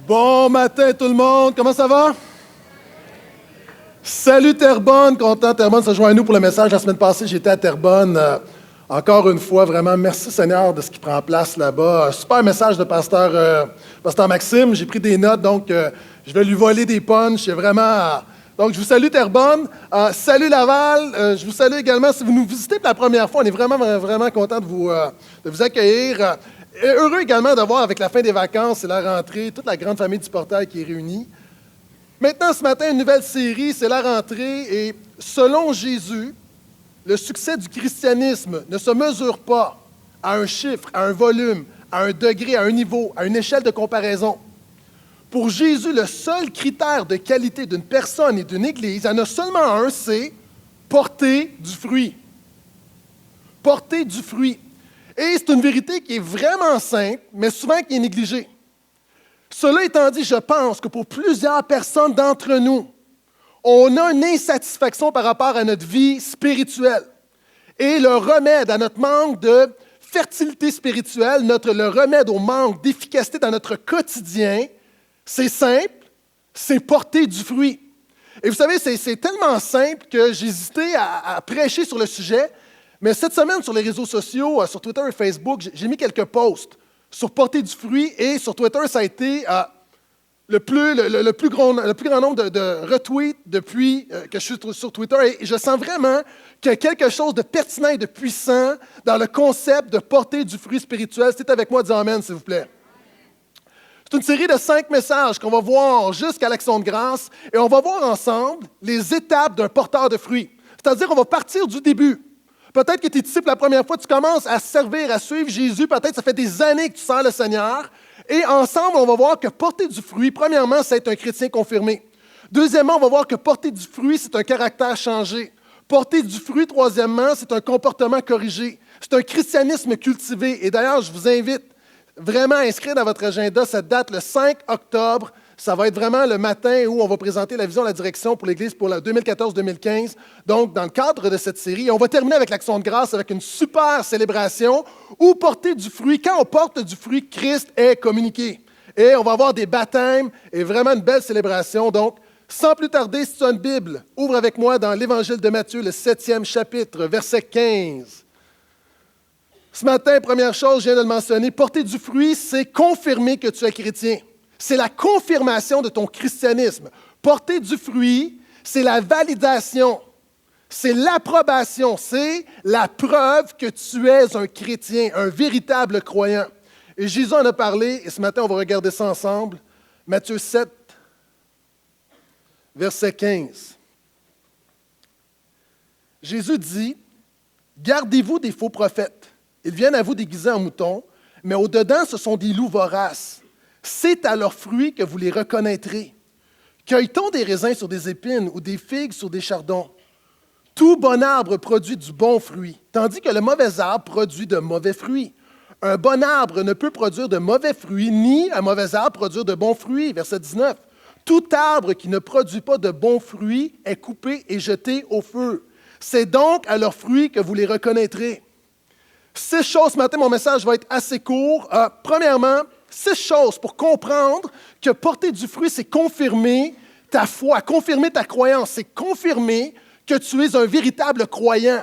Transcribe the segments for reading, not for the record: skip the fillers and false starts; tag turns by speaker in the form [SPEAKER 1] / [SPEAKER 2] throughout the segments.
[SPEAKER 1] Bon matin tout le monde, comment ça va? Salut Terrebonne, content Terrebonne se joint à nous pour le message. La semaine passée, j'étais à Terrebonne. Encore une fois, vraiment, merci Seigneur de ce qui prend place là-bas. Super message de pasteur Maxime. J'ai pris des notes, donc je vais lui voler des punchs. Donc, je vous salue Terrebonne. Salut Laval. Je vous salue également. Si vous nous visitez pour la première fois, on est vraiment, vraiment content de vous accueillir. Et heureux également d'avoir, avec la fin des vacances et la rentrée, toute la grande famille du portail qui est réunie. Maintenant, ce matin, une nouvelle série, c'est la rentrée. Et selon Jésus, le succès du christianisme ne se mesure pas à un chiffre, à un volume, à un degré, à un niveau, à une échelle de comparaison. Pour Jésus, le seul critère de qualité d'une personne et d'une Église, il y en a seulement un, c'est porter du fruit. Porter du fruit. Et c'est une vérité qui est vraiment simple, mais souvent qui est négligée. Cela étant dit, je pense que pour plusieurs personnes d'entre nous, on a une insatisfaction par rapport à notre vie spirituelle. Et le remède à notre manque de fertilité spirituelle, le remède au manque d'efficacité dans notre quotidien, c'est simple, c'est porter du fruit. Et vous savez, c'est tellement simple que j'hésitais à prêcher sur le sujet, mais cette semaine, sur les réseaux sociaux, sur Twitter et Facebook, j'ai mis quelques posts sur porter du fruit, et sur Twitter, ça a été le plus grand nombre de retweets depuis que je suis sur Twitter. Et je sens vraiment qu'il y a quelque chose de pertinent et de puissant dans le concept de porter du fruit spirituel. Si tu es avec moi, dis Amen, s'il vous plaît. C'est une série de 5 messages qu'on va voir jusqu'à l'Action de grâce, et on va voir ensemble les étapes d'un porteur de fruits. C'est-à-dire, on va partir du début. Peut-être que tu es ici pour la première fois, tu commences à servir, à suivre Jésus. Peut-être que ça fait des années que tu sers le Seigneur. Et ensemble, on va voir que porter du fruit, premièrement, c'est être un chrétien confirmé. Deuxièmement, on va voir que porter du fruit, c'est un caractère changé. Porter du fruit, troisièmement, c'est un comportement corrigé. C'est un christianisme cultivé. Et d'ailleurs, je vous invite vraiment à inscrire dans votre agenda cette date, le 5 octobre. Ça va être vraiment le matin où on va présenter la vision de la direction pour l'Église pour la 2014-2015. Donc, dans le cadre de cette série, on va terminer avec l'Action de grâce avec une super célébration où porter du fruit, quand on porte du fruit, Christ est communiqué. Et on va avoir des baptêmes et vraiment une belle célébration. Donc, sans plus tarder, si tu as une Bible, ouvre avec moi dans l'Évangile de Matthieu, le 7e chapitre, verset 15. Ce matin, première chose, je viens de le mentionner, porter du fruit, c'est confirmer que tu es chrétien. C'est la confirmation de ton christianisme. Porter du fruit, c'est la validation, c'est l'approbation, c'est la preuve que tu es un chrétien, un véritable croyant. Et Jésus en a parlé, et ce matin, on va regarder ça ensemble. Matthieu 7, verset 15. Jésus dit, « Gardez-vous des faux prophètes. Ils viennent à vous déguisés en moutons, mais au-dedans, ce sont des loups voraces. C'est à leurs fruits que vous les reconnaîtrez. Cueille-t-on des raisins sur des épines ou des figues sur des chardons? Tout bon arbre produit du bon fruit, tandis que le mauvais arbre produit de mauvais fruits. Un bon arbre ne peut produire de mauvais fruits, ni un mauvais arbre produire de bons fruits. » Verset 19. « Tout arbre qui ne produit pas de bons fruits est coupé et jeté au feu. C'est donc à leurs fruits que vous les reconnaîtrez. » 6 choses, ce matin, mon message va être assez court. Premièrement, 6 choses pour comprendre que porter du fruit, c'est confirmer ta foi, confirmer ta croyance, c'est confirmer que tu es un véritable croyant.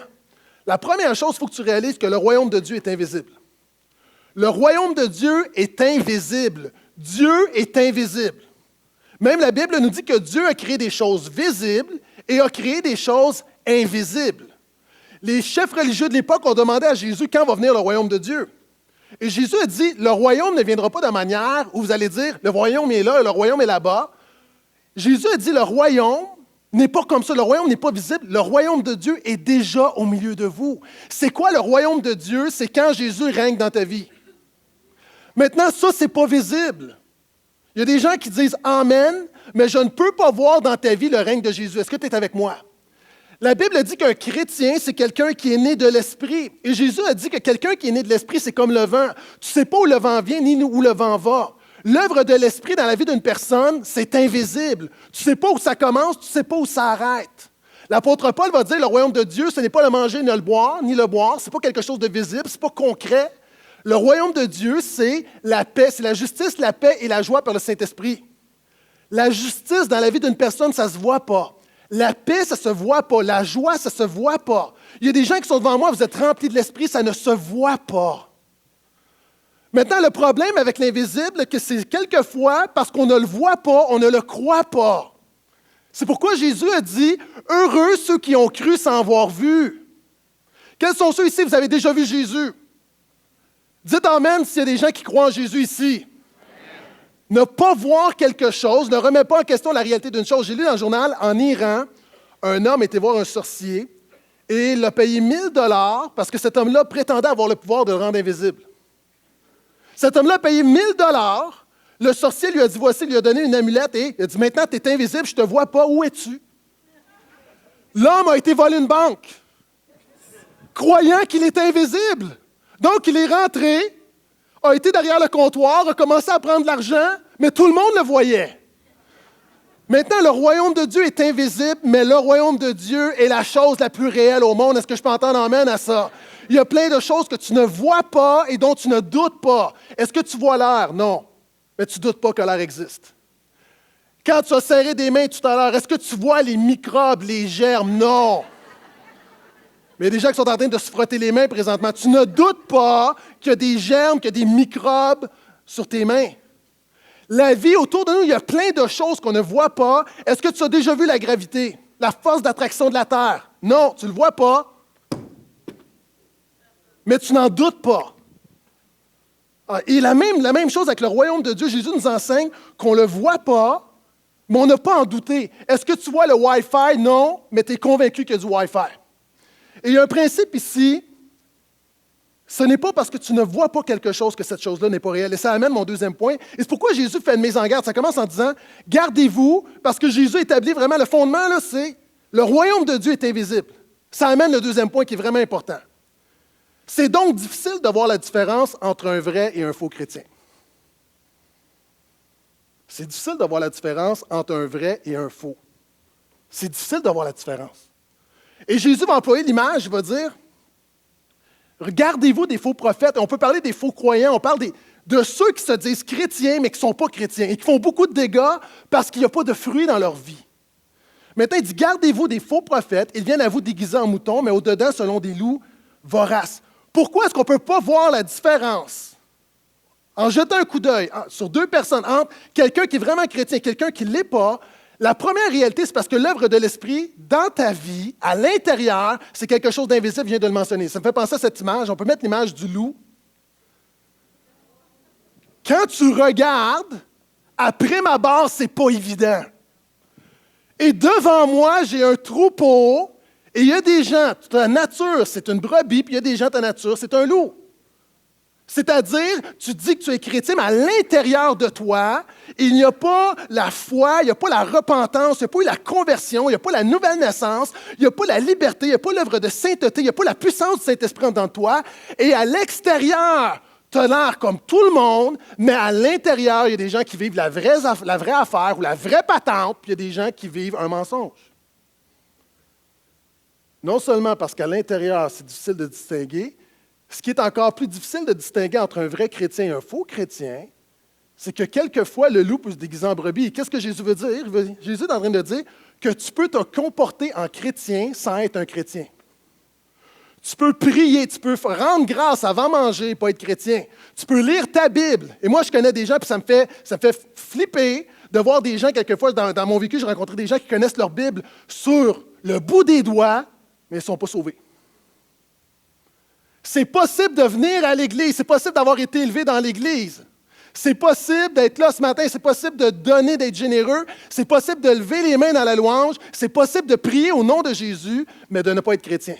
[SPEAKER 1] La première chose, il faut que tu réalises que le royaume de Dieu est invisible. Le royaume de Dieu est invisible. Dieu est invisible. Même la Bible nous dit que Dieu a créé des choses visibles et a créé des choses invisibles. Les chefs religieux de l'époque ont demandé à Jésus quand va venir le royaume de Dieu. Et Jésus a dit, le royaume ne viendra pas de manière où vous allez dire, le royaume est là et le royaume est là-bas. Jésus a dit, le royaume n'est pas comme ça, le royaume n'est pas visible, le royaume de Dieu est déjà au milieu de vous. C'est quoi le royaume de Dieu? C'est quand Jésus règne dans ta vie. Maintenant, ça, c'est pas visible. Il y a des gens qui disent « Amen », mais je ne peux pas voir dans ta vie le règne de Jésus. Est-ce que tu es avec moi? La Bible dit qu'un chrétien, c'est quelqu'un qui est né de l'Esprit. Et Jésus a dit que quelqu'un qui est né de l'Esprit, c'est comme le vent. Tu ne sais pas où le vent vient ni où le vent va. L'œuvre de l'Esprit dans la vie d'une personne, c'est invisible. Tu ne sais pas où ça commence, tu ne sais pas où ça arrête. L'apôtre Paul va dire, le royaume de Dieu, ce n'est pas le manger, ni le boire, ce n'est pas quelque chose de visible, ce n'est pas concret. Le royaume de Dieu, c'est la paix, c'est la justice, la paix et la joie par le Saint-Esprit. La justice dans la vie d'une personne, ça ne se voit pas. La paix, ça ne se voit pas. La joie, ça ne se voit pas. Il y a des gens qui sont devant moi, vous êtes remplis de l'Esprit, ça ne se voit pas. Maintenant, le problème avec l'invisible, que c'est quelquefois, parce qu'on ne le voit pas, on ne le croit pas. C'est pourquoi Jésus a dit, « Heureux ceux qui ont cru sans avoir vu. » Quels sont ceux ici, vous avez déjà vu Jésus? Dites Amen s'il y a des gens qui croient en Jésus ici. Ne pas voir quelque chose ne remet pas en question la réalité d'une chose. J'ai lu dans le journal, en Iran, un homme était voir un sorcier et il a payé 1 000 $ parce que cet homme-là prétendait avoir le pouvoir de le rendre invisible. Cet homme-là a payé 1 000 $. Le sorcier lui a dit, voici, il lui a donné une amulette et il a dit, maintenant, tu es invisible, je ne te vois pas, où es-tu? L'homme a été volé une banque, croyant qu'il était invisible. Donc, il est rentré, a été derrière le comptoir, a commencé à prendre de l'argent, mais tout le monde le voyait. Maintenant, le royaume de Dieu est invisible, mais le royaume de Dieu est la chose la plus réelle au monde. Est-ce que je peux entendre amène à ça? Il y a plein de choses que tu ne vois pas et dont tu ne doutes pas. Est-ce que tu vois l'air? Non. Mais tu ne doutes pas que l'air existe. Quand tu as serré des mains tout à l'heure, est-ce que tu vois les microbes, les germes? Non. Mais il y a des gens qui sont en train de se frotter les mains présentement. Tu ne doutes pas qu'il y a des germes, qu'il y a des microbes sur tes mains. La vie autour de nous, il y a plein de choses qu'on ne voit pas. Est-ce que tu as déjà vu la gravité, la force d'attraction de la Terre? Non, tu ne le vois pas. Mais tu n'en doutes pas. Et la même chose avec le royaume de Dieu. Jésus nous enseigne qu'on ne le voit pas, mais on n'a pas à en douter. Est-ce que tu vois le Wi-Fi? Non, mais tu es convaincu qu'il y a du Wi-Fi. Et il y a un principe ici, ce n'est pas parce que tu ne vois pas quelque chose que cette chose-là n'est pas réelle. Et ça amène mon deuxième point. Et c'est pourquoi Jésus fait une mise en garde. Ça commence en disant, gardez-vous, parce que Jésus établit vraiment le fondement, là, c'est le royaume de Dieu est invisible. Ça amène le deuxième point qui est vraiment important. C'est donc difficile de voir la différence entre un vrai et un faux chrétien. C'est difficile de voir la différence entre un vrai et un faux. C'est difficile de voir la différence. Et Jésus va employer l'image, il va dire, regardez-vous des faux prophètes. On peut parler des faux croyants, on parle de ceux qui se disent chrétiens, mais qui ne sont pas chrétiens et qui font beaucoup de dégâts parce qu'il n'y a pas de fruits dans leur vie. Maintenant, il dit, gardez-vous des faux prophètes, ils viennent à vous déguisés en moutons, mais au-dedans, selon des loups voraces. Pourquoi est-ce qu'on ne peut pas voir la différence en jetant un coup d'œil sur deux personnes, entre quelqu'un qui est vraiment chrétien et quelqu'un qui ne l'est pas? La première réalité, c'est parce que l'œuvre de l'Esprit, dans ta vie, à l'intérieur, c'est quelque chose d'invisible, je viens de le mentionner. Ça me fait penser à cette image. On peut mettre l'image du loup. Quand tu regardes, après ma barre, ce n'est pas évident. Et devant moi, j'ai un troupeau, et il y a des gens, ta nature, c'est une brebis, puis il y a des gens, ta nature, c'est un loup. C'est-à-dire, tu dis que tu es chrétien, mais à l'intérieur de toi, il n'y a pas la foi, il n'y a pas la repentance, il n'y a pas eu la conversion, il n'y a pas la nouvelle naissance, il n'y a pas la liberté, il n'y a pas l'œuvre de sainteté, il n'y a pas la puissance du Saint-Esprit en toi. Et à l'extérieur, tu as l'air comme tout le monde, mais à l'intérieur, il y a des gens qui vivent la vraie affaire ou la vraie patente, puis il y a des gens qui vivent un mensonge. Non seulement parce qu'à l'intérieur, c'est difficile de distinguer, ce qui est encore plus difficile de distinguer entre un vrai chrétien et un faux chrétien, c'est que quelquefois, le loup peut se déguiser en brebis. Et qu'est-ce que Jésus veut dire? Jésus est en train de dire que tu peux te comporter en chrétien sans être un chrétien. Tu peux prier, tu peux rendre grâce avant manger et pas être chrétien. Tu peux lire ta Bible. Et moi, je connais des gens, puis ça me fait flipper de voir des gens, quelquefois, dans mon vécu, j'ai rencontré des gens qui connaissent leur Bible sur le bout des doigts, mais ils ne sont pas sauvés. C'est possible de venir à l'Église, c'est possible d'avoir été élevé dans l'Église. C'est possible d'être là ce matin, c'est possible de donner, d'être généreux, c'est possible de lever les mains dans la louange, c'est possible de prier au nom de Jésus, mais de ne pas être chrétien.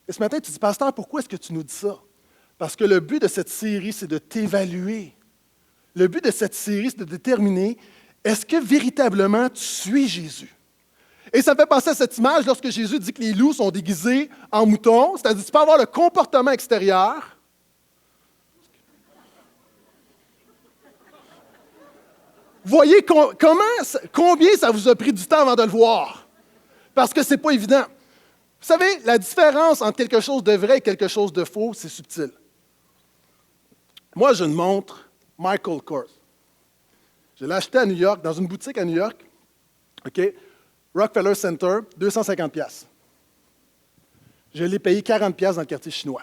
[SPEAKER 1] Et ce matin, tu dis, pasteur, pourquoi est-ce que tu nous dis ça? Parce que le but de cette série, c'est de t'évaluer. Le but de cette série, c'est de déterminer, est-ce que véritablement tu suis Jésus? Et ça fait penser à cette image lorsque Jésus dit que les loups sont déguisés en moutons, c'est-à-dire que tu peux avoir le comportement extérieur, Voyez combien ça vous a pris du temps avant de le voir. Parce que ce n'est pas évident. Vous savez, la différence entre quelque chose de vrai et quelque chose de faux, c'est subtil. Moi, j'ai une montre Michael Kors. Je l'ai achetée à New York, dans une boutique à New York. OK? Rockefeller Center, 250 $. Je l'ai payé 40 $ dans le quartier chinois.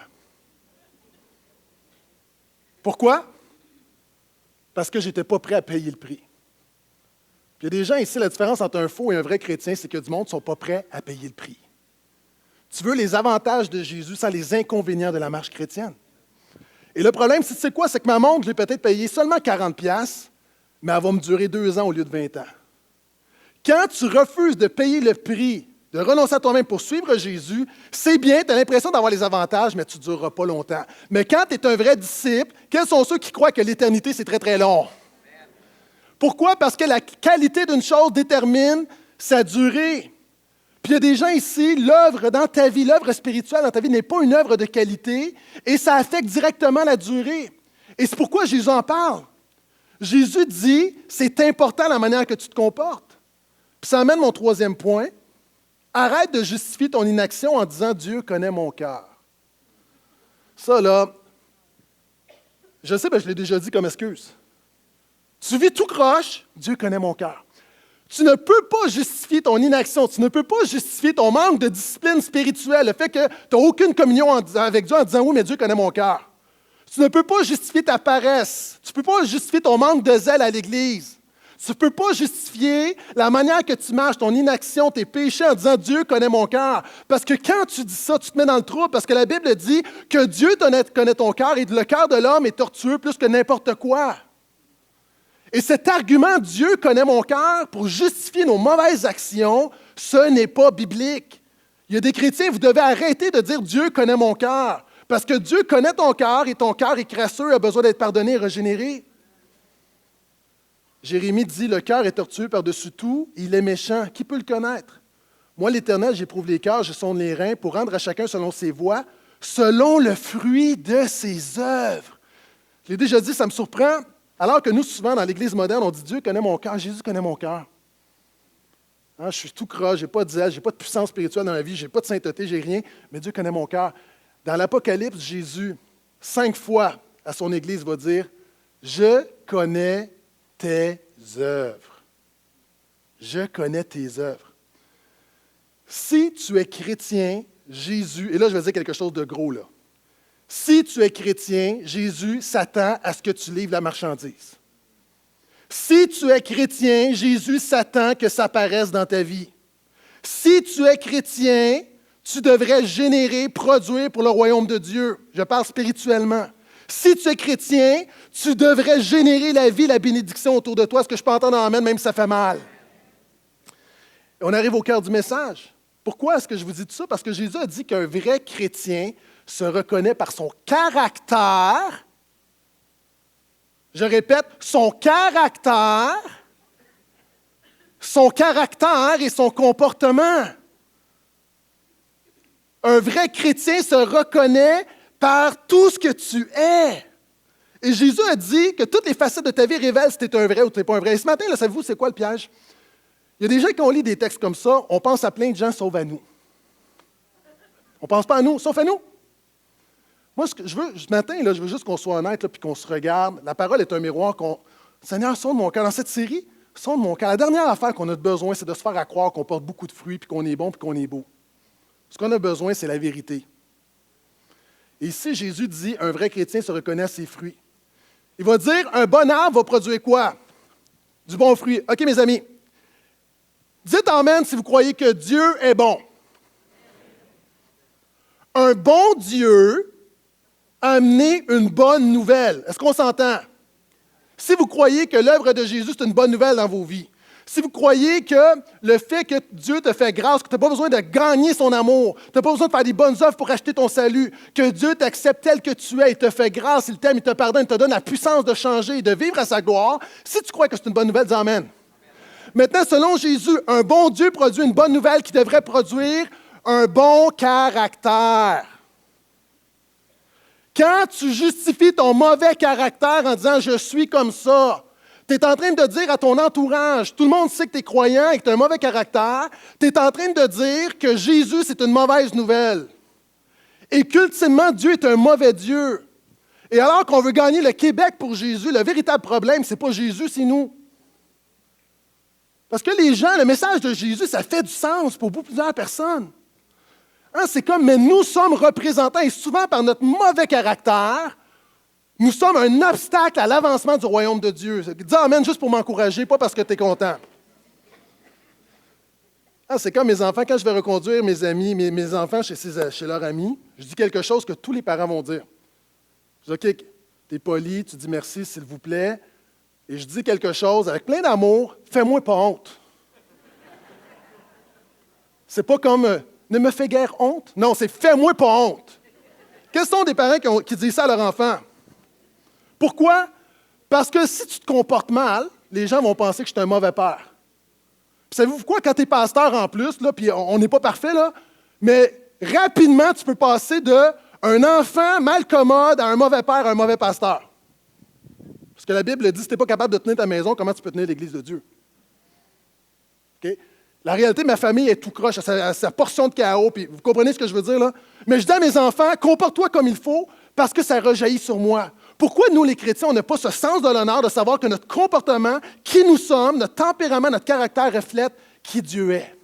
[SPEAKER 1] Pourquoi? Parce que je n'étais pas prêt à payer le prix. Puis il y a des gens ici, la différence entre un faux et un vrai chrétien, c'est que du monde ne sont pas prêts à payer le prix. Tu veux les avantages de Jésus sans les inconvénients de la marche chrétienne. Et le problème, c'est quoi? C'est que ma montre, je l'ai peut-être payée seulement 40 $, mais elle va me durer 2 ans au lieu de 20 ans. Quand tu refuses de payer le prix, de renoncer à toi-même pour suivre Jésus, c'est bien, tu as l'impression d'avoir les avantages, mais tu ne dureras pas longtemps. Mais quand tu es un vrai disciple, quels sont ceux qui croient que l'éternité, c'est très, très long? Pourquoi? Parce que la qualité d'une chose détermine sa durée. Puis il y a des gens ici, l'œuvre dans ta vie, l'œuvre spirituelle dans ta vie n'est pas une œuvre de qualité et ça affecte directement la durée. Et c'est pourquoi Jésus en parle. Jésus dit, c'est important la manière que tu te comportes. Puis ça amène mon troisième point. Arrête de justifier ton inaction en disant « Dieu connaît mon cœur ». Ça, là, je sais, je l'ai déjà dit comme excuse. Tu vis tout croche, Dieu connaît mon cœur. Tu ne peux pas justifier ton inaction, tu ne peux pas justifier ton manque de discipline spirituelle, le fait que tu n'as aucune communion avec Dieu en disant « Oui, mais Dieu connaît mon cœur ». Tu ne peux pas justifier ta paresse, tu ne peux pas justifier ton manque de zèle à l'Église. Tu ne peux pas justifier la manière que tu marches, ton inaction, tes péchés en disant « Dieu connaît mon cœur ». Parce que quand tu dis ça, tu te mets dans le trouble, parce que la Bible dit que Dieu connaît ton cœur et le cœur de l'homme est tortueux plus que n'importe quoi. Et cet argument « Dieu connaît mon cœur » pour justifier nos mauvaises actions, ce n'est pas biblique. Il y a des chrétiens, vous devez arrêter de dire « Dieu connaît mon cœur ». Parce que Dieu connaît ton cœur et ton cœur est crasseux, a besoin d'être pardonné et régénéré. Jérémie dit, le cœur est tortueux par-dessus tout, il est méchant. Qui peut le connaître? Moi, l'Éternel, j'éprouve les cœurs, je sonde les reins pour rendre à chacun selon ses voies, selon le fruit de ses œuvres. Je l'ai déjà dit, ça me surprend. Alors que nous, souvent, dans l'Église moderne, on dit, Dieu connaît mon cœur, Jésus connaît mon cœur. Hein, je suis tout croche, je n'ai pas de zèle, je n'ai pas de puissance spirituelle dans ma vie, je n'ai pas de sainteté, je n'ai rien, mais Dieu connaît mon cœur. Dans l'Apocalypse, Jésus, 5 fois à son Église, va dire, je connais tes œuvres. Je connais tes œuvres. Si tu es chrétien, Jésus, et là je vais dire quelque chose de gros là. Si tu es chrétien, Jésus s'attend à ce que tu livres la marchandise. Si tu es chrétien, Jésus s'attend que ça paraisse dans ta vie. Si tu es chrétien, tu devrais générer, produire pour le royaume de Dieu. Je parle spirituellement. Si tu es chrétien, tu devrais générer la vie, la bénédiction autour de toi. Est-ce que je peux entendre amen, même si ça fait mal? Et on arrive au cœur du message. Pourquoi est-ce que je vous dis tout ça? Parce que Jésus a dit qu'un vrai chrétien se reconnaît par son caractère. Je répète, son caractère et son comportement. Un vrai chrétien se reconnaît par tout ce que tu es. Et Jésus a dit que toutes les facettes de ta vie révèlent si tu es un vrai ou tu n'es pas un vrai. Et ce matin, là, savez-vous, c'est quoi le piège? Il y a des gens qui ont lu des textes comme ça, on pense à plein de gens sauf à nous. On ne pense pas à nous, sauf à nous. Moi, ce matin, là, je veux juste qu'on soit honnête et qu'on se regarde. La parole est un miroir. Seigneur, sonde mon cœur. Dans cette série, sonde mon cœur. La dernière affaire qu'on a besoin, c'est de se faire croire qu'on porte beaucoup de fruits, puis qu'on est bon, puis qu'on est beau. Ce qu'on a besoin, c'est la vérité. Et ici, Jésus dit, un vrai chrétien se reconnaît à ses fruits. Il va dire, un bon arbre va produire quoi? Du bon fruit. OK, mes amis. Dites amen si vous croyez que Dieu est bon. Un bon Dieu a amené une bonne nouvelle. Est-ce qu'on s'entend? Si vous croyez que l'œuvre de Jésus, c'est une bonne nouvelle dans vos vies, si vous croyez que le fait que Dieu te fait grâce, que tu n'as pas besoin de gagner son amour, tu n'as pas besoin de faire des bonnes œuvres pour acheter ton salut, que Dieu t'accepte tel que tu es, il te fait grâce, il t'aime, il te pardonne, il te donne la puissance de changer et de vivre à sa gloire, si tu crois que c'est une bonne nouvelle, dis amen. Maintenant, selon Jésus, un bon Dieu produit une bonne nouvelle qui devrait produire un bon caractère. Quand tu justifies ton mauvais caractère en disant « je suis comme ça », Tu es en train de dire à ton entourage, tout le monde sait que tu es croyant et que tu as un mauvais caractère, tu es en train de dire que Jésus, c'est une mauvaise nouvelle. Et qu'ultimement, Dieu est un mauvais Dieu. Et alors qu'on veut gagner le Québec pour Jésus, le véritable problème, ce n'est pas Jésus, c'est nous. Parce que les gens, le message de Jésus, ça fait du sens pour plusieurs personnes. Hein, c'est comme, mais nous sommes représentants, et souvent par notre mauvais caractère, nous sommes un obstacle à l'avancement du royaume de Dieu. Dis amen juste pour m'encourager, pas parce que tu es content. Ah, c'est comme mes enfants, quand je vais reconduire mes amis, mes enfants chez leurs amis, je dis quelque chose que tous les parents vont dire. Je dis, OK, tu es poli, tu dis merci, s'il vous plaît, et je dis quelque chose avec plein d'amour, fais-moi pas honte. C'est pas comme, ne me fais guère honte. Non, c'est fais-moi pas honte. Quels sont des parents qui disent ça à leur enfant? Pourquoi? Parce que si tu te comportes mal, les gens vont penser que je suis un mauvais père. Puis savez-vous quoi? Quand tu es pasteur en plus, là, puis on n'est pas parfait, là, mais rapidement, tu peux passer d'un enfant mal commode à un mauvais père à un mauvais pasteur. Parce que la Bible dit, si tu n'es pas capable de tenir ta maison, comment tu peux tenir l'Église de Dieu? OK? La réalité, ma famille est tout croche, à sa portion de chaos, puis vous comprenez ce que je veux dire, là? Mais je dis à mes enfants, comporte-toi comme il faut, parce que ça rejaillit sur moi. Pourquoi nous, les chrétiens, on n'a pas ce sens de l'honneur de savoir que notre comportement, qui nous sommes, notre tempérament, notre caractère reflète qui Dieu est?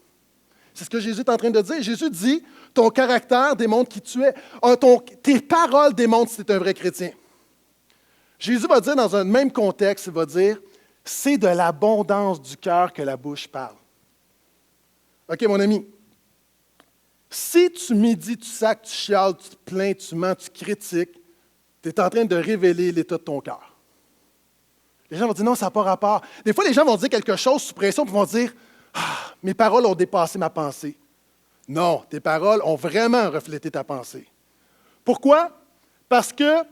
[SPEAKER 1] C'est ce que Jésus est en train de dire. Jésus dit, ton caractère démontre qui tu es. Tes paroles démontrent si tu es un vrai chrétien. Jésus va dire dans un même contexte, il va dire, c'est de l'abondance du cœur que la bouche parle. OK, mon ami, si tu médites, tu sacs, tu chiales, tu te plains, tu mens, tu critiques, tu es en train de révéler l'état de ton cœur. Les gens vont dire, non, ça n'a pas rapport. Des fois, les gens vont dire quelque chose sous pression, puis vont dire, ah, mes paroles ont dépassé ma pensée. Non, tes paroles ont vraiment reflété ta pensée. Pourquoi? Parce que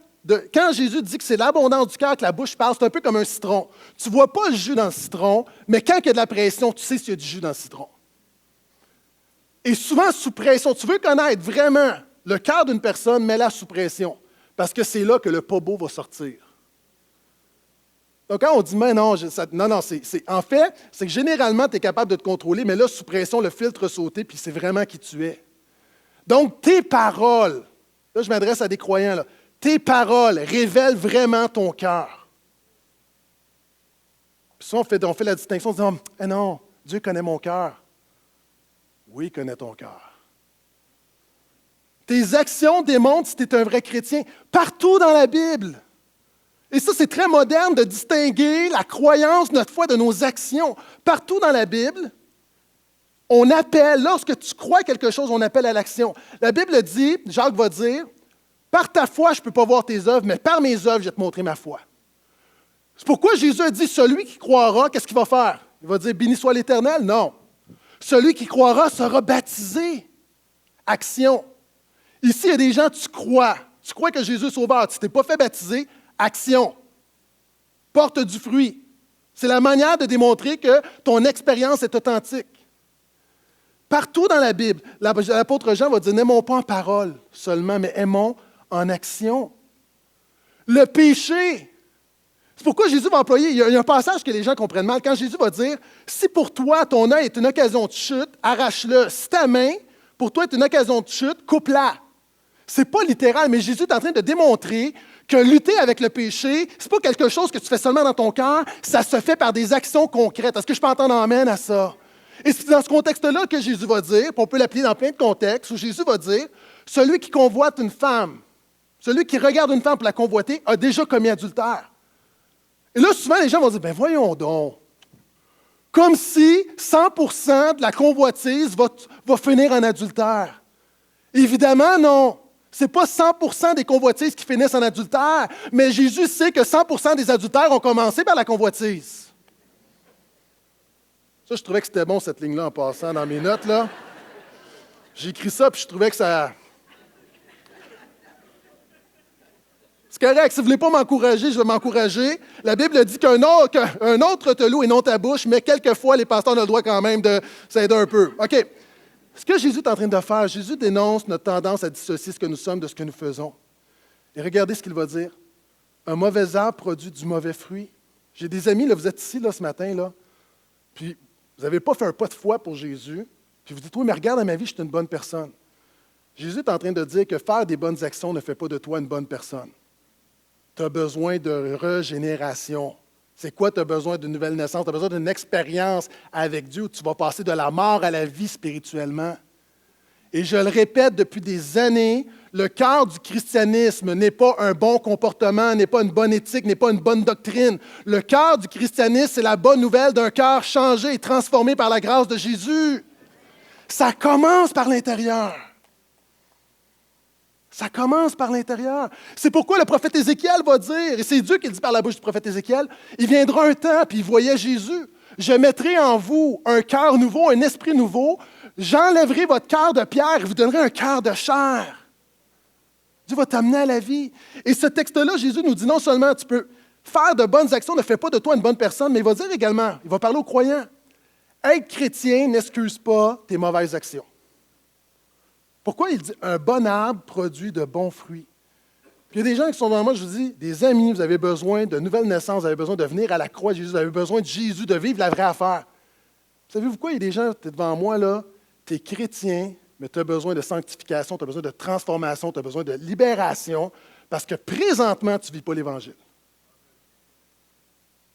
[SPEAKER 1] quand Jésus dit que c'est l'abondance du cœur que la bouche parle, c'est un peu comme un citron. Tu ne vois pas le jus dans le citron, mais quand il y a de la pression, tu sais s'il y a du jus dans le citron. Et souvent, sous pression, tu veux connaître vraiment le cœur d'une personne, mets-la sous pression. Parce que c'est là que le pas beau va sortir. Donc, quand on dit, mais non, en fait, c'est que généralement, tu es capable de te contrôler, mais là, sous pression, le filtre a sauté, puis c'est vraiment qui tu es. Donc, tes paroles, là, je m'adresse à des croyants, là, tes paroles révèlent vraiment ton cœur. Puis ça, on fait la distinction, en disant, non, Dieu connaît mon cœur. Oui, il connaît ton cœur. Tes actions démontrent si tu es un vrai chrétien, partout dans la Bible. Et ça, c'est très moderne de distinguer la croyance, notre foi, de nos actions. Partout dans la Bible, on appelle, lorsque tu crois quelque chose, on appelle à l'action. La Bible dit, Jacques va dire, par ta foi, je ne peux pas voir tes œuvres, mais par mes œuvres, je vais te montrer ma foi. C'est pourquoi Jésus a dit, celui qui croira, qu'est-ce qu'il va faire? Il va dire, béni soit l'Éternel? Non. Celui qui croira sera baptisé. Action. Ici, il y a des gens, tu crois que Jésus est sauveur, tu ne t'es pas fait baptiser, action. Porte du fruit. C'est la manière de démontrer que ton expérience est authentique. Partout dans la Bible, l'apôtre Jean va dire, n'aimons pas en parole seulement, mais aimons en action. Le péché. C'est pourquoi Jésus va employer, il y a un passage que les gens comprennent mal, quand Jésus va dire, si pour toi ton œil est une occasion de chute, arrache-le. Si ta main, pour toi, est une occasion de chute, coupe-la. Ce n'est pas littéral, mais Jésus est en train de démontrer que lutter avec le péché, ce n'est pas quelque chose que tu fais seulement dans ton cœur, ça se fait par des actions concrètes. Est-ce que je peux entendre amène à ça? Et c'est dans ce contexte-là que Jésus va dire, puis on peut l'appliquer dans plein de contextes, où Jésus va dire, celui qui convoite une femme, celui qui regarde une femme pour la convoiter, a déjà commis adultère. Et là, souvent, les gens vont dire, ben voyons donc, comme si 100% de la convoitise va finir en adultère. Évidemment, non. Ce n'est pas 100% des convoitises qui finissent en adultère, mais Jésus sait que 100% des adultères ont commencé par la convoitise. Ça, je trouvais que c'était bon, cette ligne-là, en passant dans mes notes, là. J'ai écrit ça, puis je trouvais que ça... C'est correct, si vous ne voulez pas m'encourager, je vais m'encourager. La Bible dit qu'un autre te loue et non ta bouche, mais quelquefois, les pasteurs ont le droit quand même de s'aider un peu. OK. Ce que Jésus est en train de faire, Jésus dénonce notre tendance à dissocier ce que nous sommes de ce que nous faisons. Et regardez ce qu'il va dire. Un mauvais arbre produit du mauvais fruit. J'ai des amis, là, vous êtes ici là, ce matin, là, puis vous n'avez pas fait un pas de foi pour Jésus, puis vous dites, oui, mais regarde à ma vie, je suis une bonne personne. Jésus est en train de dire que faire des bonnes actions ne fait pas de toi une bonne personne. Tu as besoin de régénération. C'est quoi? Tu as besoin d'une nouvelle naissance, tu as besoin d'une expérience avec Dieu où tu vas passer de la mort à la vie spirituellement. Et je le répète depuis des années, le cœur du christianisme n'est pas un bon comportement, n'est pas une bonne éthique, n'est pas une bonne doctrine. Le cœur du christianisme, c'est la bonne nouvelle d'un cœur changé et transformé par la grâce de Jésus. Ça commence par l'intérieur. Ça commence par l'intérieur. C'est pourquoi le prophète Ézéchiel va dire, et c'est Dieu qui le dit par la bouche du prophète Ézéchiel, il viendra un temps, puis il voyait Jésus. Je mettrai en vous un cœur nouveau, un esprit nouveau. J'enlèverai votre cœur de pierre et vous donnerai un cœur de chair. Dieu va t'amener à la vie. Et ce texte-là, Jésus nous dit non seulement tu peux faire de bonnes actions, ne fait pas de toi une bonne personne, mais il va dire également, il va parler aux croyants, être chrétien n'excuse pas tes mauvaises actions. Pourquoi il dit un bon arbre produit de bons fruits? Puis il y a des gens qui sont devant moi, je vous dis, des amis, vous avez besoin de nouvelles naissances, vous avez besoin de venir à la croix de Jésus, vous avez besoin de Jésus, de vivre la vraie affaire. Savez-vous quoi? Il y a des gens, tu es devant moi, là, tu es chrétien, mais tu as besoin de sanctification, tu as besoin de transformation, tu as besoin de libération, parce que présentement, tu ne vis pas l'Évangile.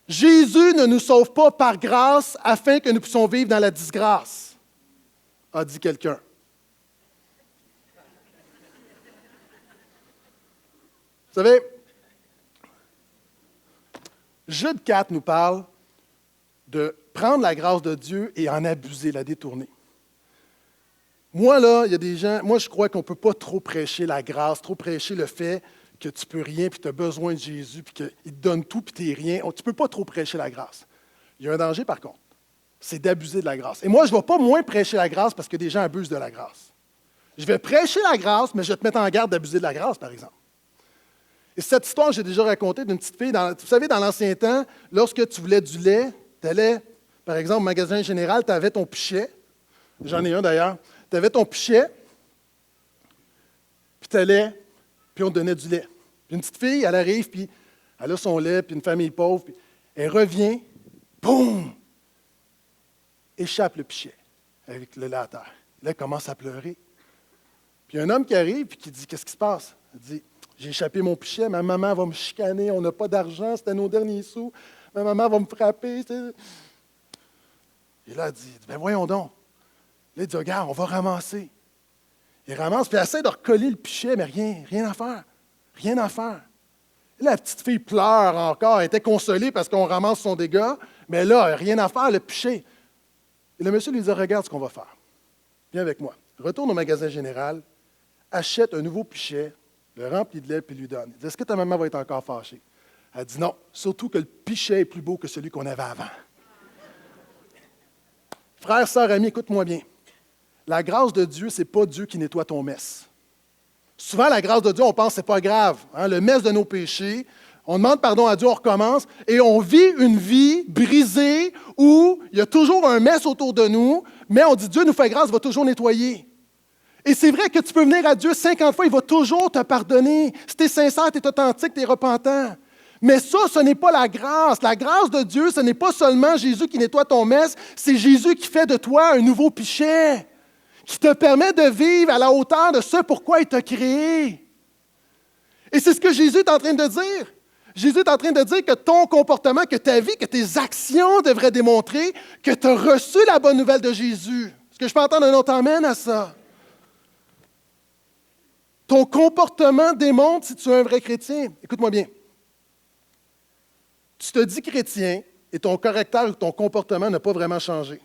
[SPEAKER 1] Jésus ne nous sauve pas par grâce afin que nous puissions vivre dans la disgrâce, a dit quelqu'un. Vous savez, Jude 4 nous parle de prendre la grâce de Dieu et en abuser, la détourner. Moi, là, il y a des gens, moi, je crois qu'on ne peut pas trop prêcher la grâce, trop prêcher le fait que tu ne peux rien, puis tu as besoin de Jésus, puis qu'il te donne tout, puis tu n'es rien. Tu ne peux pas trop prêcher la grâce. Il y a un danger, par contre, c'est d'abuser de la grâce. Et moi, je ne vais pas moins prêcher la grâce parce que des gens abusent de la grâce. Je vais prêcher la grâce, mais je vais te mettre en garde d'abuser de la grâce, par exemple. Et cette histoire, j'ai déjà racontée d'une petite fille. Vous savez, dans l'ancien temps, lorsque tu voulais du lait, tu allais, par exemple, au magasin général, tu avais ton pichet. J'en ai un d'ailleurs. Tu avais ton pichet, puis tu allais, puis on te donnait du lait. Puis une petite fille, elle arrive, puis elle a son lait, puis une famille pauvre, puis elle revient, boum! Échappe le pichet avec le lait à terre. Là, elle commence à pleurer. Puis un homme qui arrive, puis qui dit, qu'est-ce qui se passe? Il dit, j'ai échappé mon pichet, ma maman va me chicaner, on n'a pas d'argent, c'était nos derniers sous, ma maman va me frapper. Et là, elle dit, ben voyons donc. Là, il dit, regarde, on va ramasser. Il ramasse, puis il essaie de recoller le pichet, mais rien à faire. Rien à faire. Et là, la petite fille pleure encore, elle était consolée parce qu'on ramasse son dégât, mais là, rien à faire, le pichet. Et le monsieur lui dit, regarde ce qu'on va faire. Viens avec moi. Retourne au magasin général, achète un nouveau pichet, le remplit de lait, puis lui donne. Il dit, est-ce que ta maman va être encore fâchée? Elle dit, non, surtout que le pichet est plus beau que celui qu'on avait avant. Frère, sœur, ami, écoute-moi bien. La grâce de Dieu, ce n'est pas Dieu qui nettoie ton mess. Souvent, la grâce de Dieu, on pense que ce n'est pas grave. Hein? Le mess de nos péchés, on demande pardon à Dieu, on recommence, et on vit une vie brisée où il y a toujours un mess autour de nous, mais on dit Dieu nous fait grâce, il va toujours nettoyer. Et c'est vrai que tu peux venir à Dieu 50 fois, il va toujours te pardonner. Si tu es sincère, tu es authentique, tu es repentant. Mais ça, ce n'est pas la grâce. La grâce de Dieu, ce n'est pas seulement Jésus qui nettoie ton mess, c'est Jésus qui fait de toi un nouveau pichet, qui te permet de vivre à la hauteur de ce pourquoi il t'a créé. Et c'est ce que Jésus est en train de dire. Jésus est en train de dire que ton comportement, que ta vie, que tes actions devraient démontrer que tu as reçu la bonne nouvelle de Jésus. Est-ce que je peux entendre un autre amen à ça? Ton comportement démontre si tu es un vrai chrétien. Écoute-moi bien. Tu te dis chrétien et ton caractère ou ton comportement n'a pas vraiment changé.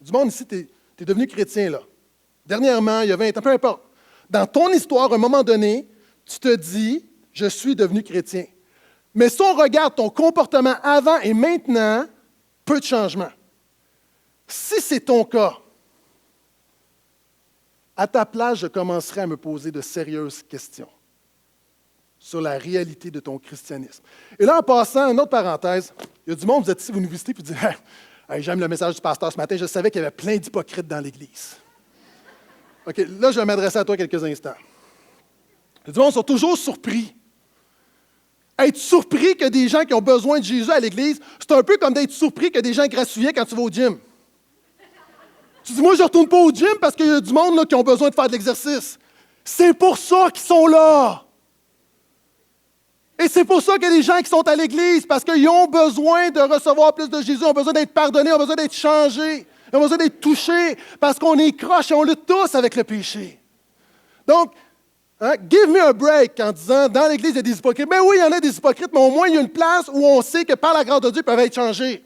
[SPEAKER 1] Du monde ici, tu es devenu chrétien, là. Dernièrement, il y a 20 ans, peu importe. Dans ton histoire, à un moment donné, tu te dis, je suis devenu chrétien. Mais si on regarde ton comportement avant et maintenant, peu de changement. Si c'est ton cas, à ta place, je commencerai à me poser de sérieuses questions sur la réalité de ton christianisme. Et là, en passant, une autre parenthèse, il y a du monde, vous êtes ici, vous nous visitez, puis vous dites, hey, j'aime le message du pasteur ce matin, je savais qu'il y avait plein d'hypocrites dans l'Église. OK, là, je vais m'adresser à toi quelques instants. Les gens sont toujours surpris Être surpris que des gens qui ont besoin de Jésus à l'Église, c'est un peu comme d'être surpris que des gens grassouillaient quand tu vas au gym. Tu dis, moi, je ne retourne pas au gym parce qu'il y a du monde là, qui ont besoin de faire de l'exercice. C'est pour ça qu'ils sont là. Et c'est pour ça qu'il y a des gens qui sont à l'Église, parce qu'ils ont besoin de recevoir plus de Jésus, ont besoin d'être pardonnés, ont besoin d'être changés, ont besoin d'être touchés, parce qu'on est croche et on lutte tous avec le péché. Donc, give me a break en disant, dans l'Église, il y a des hypocrites. Ben oui, il y en a des hypocrites, mais au moins, il y a une place où on sait que par la grâce de Dieu, ils peuvent être changés.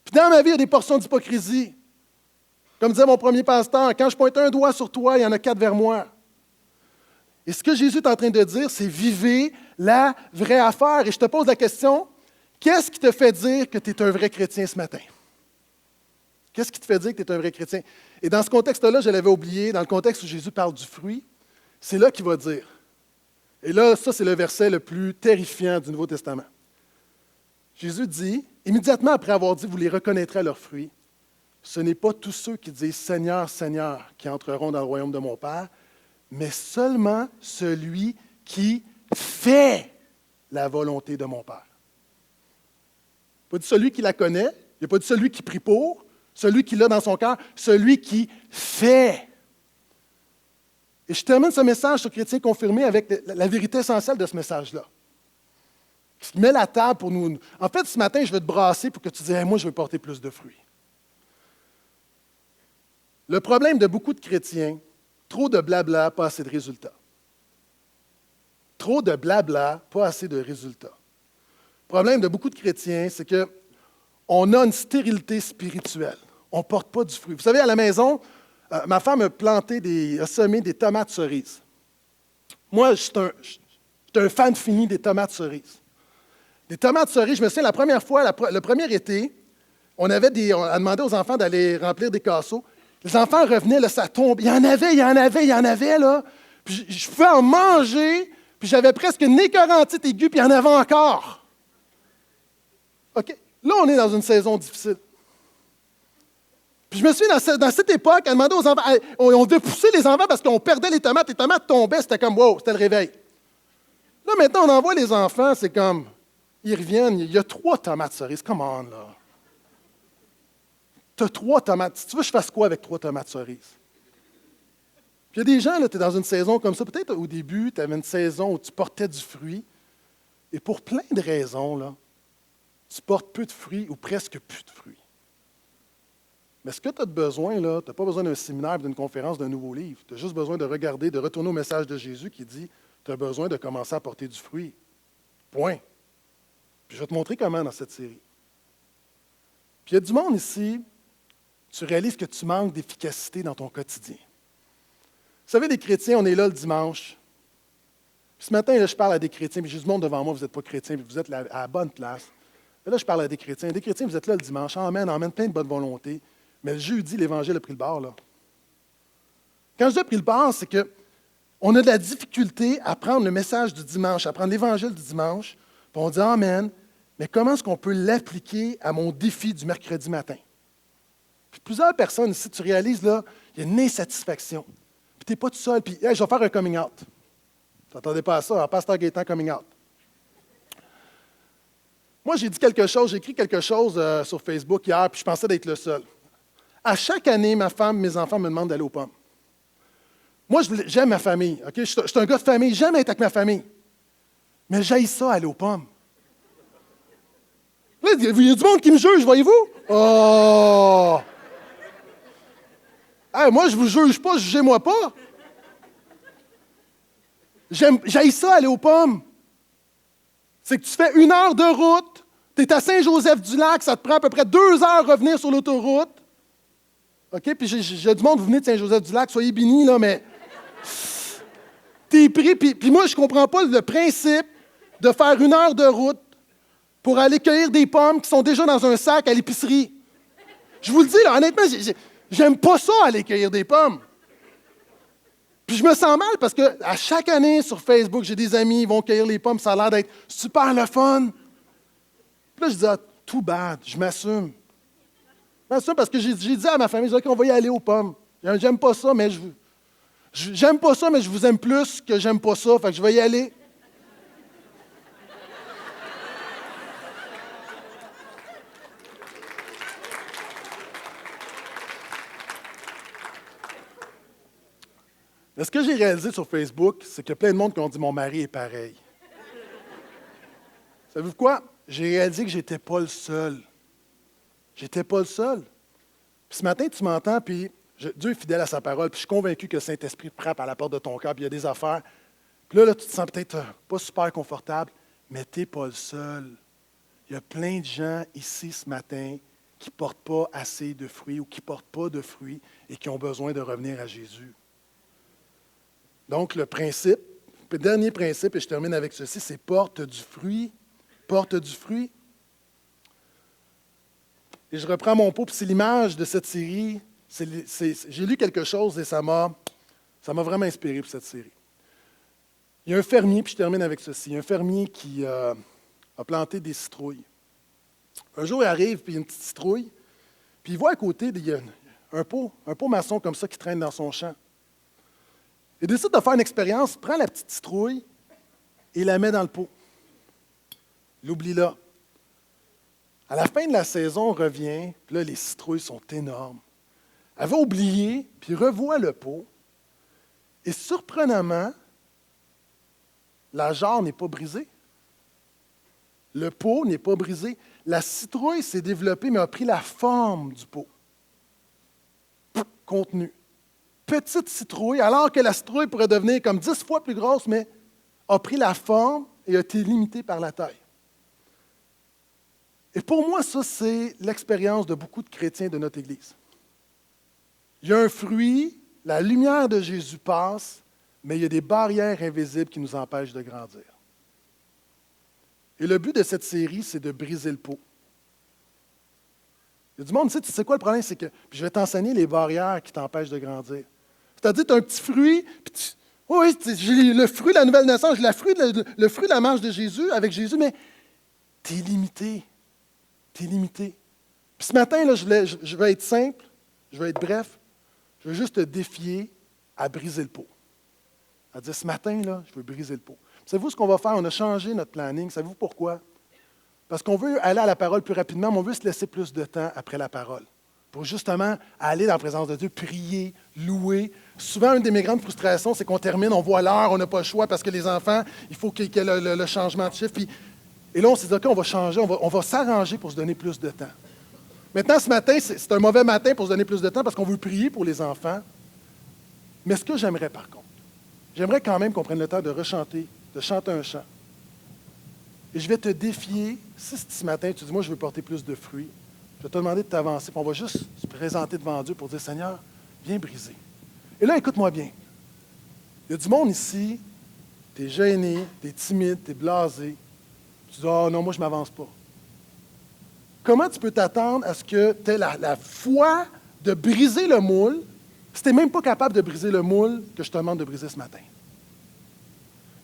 [SPEAKER 1] Puis dans ma vie, il y a des portions d'hypocrisie. Comme disait mon premier pasteur, quand je pointe un doigt sur toi, il y en a 4 vers moi. Et ce que Jésus est en train de dire, c'est vivez la vraie affaire. Et je te pose la question, qu'est-ce qui te fait dire que tu es un vrai chrétien ce matin? Qu'est-ce qui te fait dire que tu es un vrai chrétien? Et dans ce contexte-là, je l'avais oublié, dans le contexte où Jésus parle du fruit, c'est là qu'il va dire. Et là, ça, c'est le verset le plus terrifiant du Nouveau Testament. Jésus dit, immédiatement après avoir dit, vous les reconnaîtrez à leurs fruits, ce n'est pas tous ceux qui disent Seigneur, Seigneur, qui entreront dans le royaume de mon Père, mais seulement celui qui fait la volonté de mon Père. Il n'a pas dit celui qui la connaît, il n'a pas dit celui qui prie pour, celui qui l'a dans son cœur, celui qui fait. Et je termine ce message sur Chrétien confirmé avec la vérité essentielle de ce message-là. Qui met la table pour nous. En fait, ce matin, je vais te brasser pour que tu dises hey, moi, je veux porter plus de fruits. Le problème de beaucoup de chrétiens, trop de blabla, pas assez de résultats. Trop de blabla, pas assez de résultats. Le problème de beaucoup de chrétiens, c'est qu'on a une stérilité spirituelle. On ne porte pas du fruit. Vous savez, à la maison, ma femme a semé des tomates cerises. Moi, je suis un fan fini des tomates cerises. Des tomates cerises, je me souviens, la première fois, le premier été, on a demandé aux enfants d'aller remplir des casseaux. Les enfants revenaient, là, ça tombait. Il y en avait, là. Puis je pouvais en manger, puis j'avais presque une écœurantite aiguë, puis il y en avait encore. OK? Là, on est dans une saison difficile. Puis je me souviens, dans cette époque, elle demandait aux enfants, on devait pousser les enfants parce qu'on perdait les tomates tombaient, c'était comme, wow, c'était le réveil. Là, maintenant, on envoie les enfants, c'est comme, ils reviennent, il y a 3 tomates cerises, come on, là. Tu as 3 tomates. Si tu veux, je fasse quoi avec 3 tomates cerises? Puis il y a des gens, tu es dans une saison comme ça. Peut-être au début, tu avais une saison où tu portais du fruit. Et pour plein de raisons, là, tu portes peu de fruits ou presque plus de fruits. Mais ce que tu as besoin, là, tu n'as pas besoin d'un séminaire, d'une conférence, d'un nouveau livre. Tu as juste besoin de regarder, de retourner au message de Jésus qui dit tu as besoin de commencer à porter du fruit. Point. Puis je vais te montrer comment dans cette série. Puis il y a du monde ici. Tu réalises que tu manques d'efficacité dans ton quotidien. Vous savez, les chrétiens, on est là le dimanche. Puis ce matin, là, je parle à des chrétiens, puis j'ai du monde devant moi, vous n'êtes pas chrétiens, puis vous êtes à la bonne place. Là, je parle à des chrétiens. Des chrétiens, vous êtes là le dimanche, emmène plein de bonne volonté. Mais le jeudi, l'Évangile a pris le bord, là. Quand je dis a pris le bord, c'est qu'on a de la difficulté à prendre le message du dimanche, à prendre l'Évangile du dimanche, puis on dit Amen, mais comment est-ce qu'on peut l'appliquer à mon défi du mercredi matin? Puis plusieurs personnes ici, tu réalises, là, il y a une insatisfaction. Puis tu n'es pas tout seul. Puis, hey, je vais faire un coming out. Tu n'attendais pas à ça, Pasteur Gaétan coming out. Moi, j'ai écrit quelque chose sur Facebook hier, puis je pensais d'être le seul. À chaque année, ma femme, mes enfants me demandent d'aller aux pommes. Moi, j'aime ma famille. Okay? Je suis un gars de famille, j'aime être avec ma famille. Mais j'haïs ça, aller aux pommes. Là, il y a du monde qui me juge, voyez-vous? Oh! Hey, moi, je ne vous juge pas, jugez-moi pas. J'haïs ça, aller aux pommes. C'est que tu fais 1 heure de route, tu es à Saint-Joseph-du-Lac, ça te prend à peu près 2 heures à revenir sur l'autoroute. OK? Puis j'ai du monde, vous venez de Saint-Joseph-du-Lac, soyez bénis, là, mais t'es pris. Puis moi, je ne comprends pas le principe de faire 1 heure de route pour aller cueillir des pommes qui sont déjà dans un sac à l'épicerie. Je vous le dis, là, honnêtement, j'aime pas ça, aller cueillir des pommes. Puis je me sens mal parce qu'à chaque année, sur Facebook, j'ai des amis, ils vont cueillir les pommes, ça a l'air d'être super le fun. Puis là, je dis, too bad, je m'assume. Je m'assume parce que j'ai dit à ma famille, je dis, OK, on va y aller aux pommes. J'aime pas ça, mais je vous aime plus que j'aime pas ça, fait que je vais y aller. Mais ce que j'ai réalisé sur Facebook, c'est qu'il y a plein de monde qui ont dit « Mon mari est pareil ». Savez-vous quoi? J'ai réalisé que je n'étais pas le seul. J'étais pas le seul. Puis ce matin, tu m'entends, puis Dieu est fidèle à sa parole, puis je suis convaincu que le Saint-Esprit frappe à la porte de ton cœur, puis il y a des affaires. Puis là, tu te sens peut-être pas super confortable, mais tu n'es pas le seul. Il y a plein de gens ici ce matin qui ne portent pas assez de fruits ou qui ne portent pas de fruits et qui ont besoin de revenir à Jésus. Donc, le dernier principe, et je termine avec ceci, c'est porte du fruit. Porte du fruit. Et je reprends mon pot, puis c'est l'image de cette série. J'ai lu quelque chose et ça m'a vraiment inspiré pour cette série. Il y a un fermier, puis je termine avec ceci. Il y a un fermier qui a planté des citrouilles. Un jour, il arrive, puis il y a une petite citrouille, puis il voit à côté, il y a un pot maçon comme ça qui traîne dans son champ. Il décide de faire une expérience, prend la petite citrouille et la met dans le pot. Il l'oublie là. À la fin de la saison, on revient, puis là, les citrouilles sont énormes. Elle va oublier, puis revoit le pot, et surprenamment, la jarre n'est pas brisée. Le pot n'est pas brisé. La citrouille s'est développée, mais a pris la forme du pot. Contenu. Petite citrouille, alors que la citrouille pourrait devenir comme 10 fois plus grosse, mais a pris la forme et a été limitée par la taille. Et pour moi, ça, c'est l'expérience de beaucoup de chrétiens de notre Église. Il y a un fruit, la lumière de Jésus passe, mais il y a des barrières invisibles qui nous empêchent de grandir. Et le but de cette série, c'est de briser le pot. Il y a du monde, tu sais quoi le problème, c'est que puis je vais t'enseigner les barrières qui t'empêchent de grandir. C'est-à-dire, tu as un petit fruit, puis oui, j'ai le fruit de la nouvelle naissance, j'ai le fruit de la marche de Jésus, avec Jésus, mais tu es limité. Tu es limité. Puis ce matin, là, je vais être simple, je vais être bref, je veux juste te défier à briser le pot. À dire, ce matin, là, je veux briser le pot. Savez-vous ce qu'on va faire? On a changé notre planning. Savez-vous pourquoi? Parce qu'on veut aller à la parole plus rapidement, mais on veut se laisser plus de temps après la parole. Pour justement aller dans la présence de Dieu, prier, louer. Souvent, une de mes grandes frustrations, c'est qu'on termine, on voit l'heure, on n'a pas le choix parce que les enfants, il faut qu'il y ait le changement de chiffre. Et là, on s'est dit, OK, on va changer, on va s'arranger pour se donner plus de temps. Maintenant, ce matin, c'est un mauvais matin pour se donner plus de temps parce qu'on veut prier pour les enfants. Mais ce que j'aimerais, par contre, j'aimerais quand même qu'on prenne le temps de rechanter, de chanter un chant. Et je vais te défier, si ce matin, tu dis, moi, je veux porter plus de fruits, je vais te demander de t'avancer, puis on va juste se présenter devant Dieu pour dire, Seigneur, viens briser. Et là, écoute-moi bien. Il y a du monde ici, tu es gêné, tu es timide, tu es blasé. Tu dis, oh non, moi, je ne m'avance pas. Comment tu peux t'attendre à ce que tu aies la foi de briser le moule si tu n'es même pas capable de briser le moule que je te demande de briser ce matin?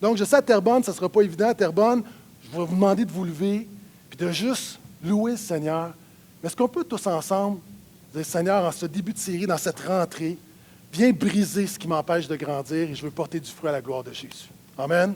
[SPEAKER 1] Donc, je sais, à Terrebonne, ça ne sera pas évident. À Terrebonne, je vais vous demander de vous lever et de juste louer le Seigneur. Mais est-ce qu'on peut tous ensemble dire, Seigneur, en ce début de série, dans cette rentrée, viens briser ce qui m'empêche de grandir et je veux porter du fruit à la gloire de Jésus. Amen.